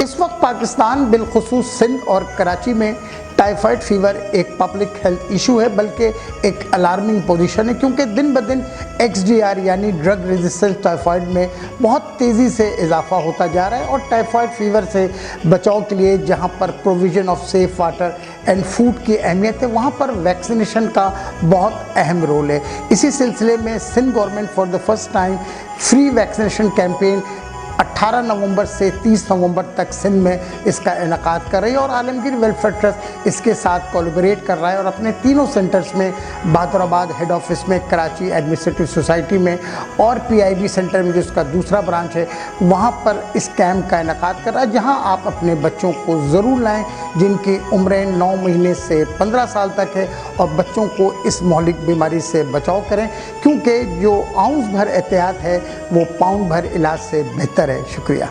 اس وقت پاکستان بالخصوص سندھ اور کراچی میں ٹائیفائڈ فیور ایک پبلک ہیلتھ ایشو ہے، بلکہ ایک الارمنگ پوزیشن ہے، کیونکہ دن بدن XDR یعنی ڈرگ ریزسٹنس ٹائیفائڈ میں بہت تیزی سے اضافہ ہوتا جا رہا ہے، اور ٹائیفائڈ فیور سے بچاؤ کے لیے جہاں پر provision of safe water and food کی اہمیت ہے، وہاں پر ویکسینیشن کا بہت اہم رول ہے۔ اسی سلسلے میں Sindh government for the first time free vaccination campaign 18 نومبر سے 30 نومبر تک سندھ میں اس کا انعقاد کر رہی ہے، اور عالمگیر ویلفیئر ٹرسٹ اس کے ساتھ کولیبریٹ کر رہا ہے، اور اپنے تینوں سینٹرز میں بہادر آباد ہیڈ آفس میں، کراچی ایڈمنسٹریٹو سوسائٹی میں، اور PIB سینٹر میں جو اس کا دوسرا برانچ ہے وہاں پر اس کیمپ کا انعقاد کر رہا ہے، جہاں آپ اپنے بچوں کو ضرور لائیں جن کی عمریں 9 مہینے سے 15 سال تک ہے، اور بچوں کو اس مہلک بیماری سے بچاؤ کریں، کیونکہ جو آؤنس بھر احتیاط ہے وہ پاؤنڈ بھر علاج سے بہتر ہے۔ شکریہ۔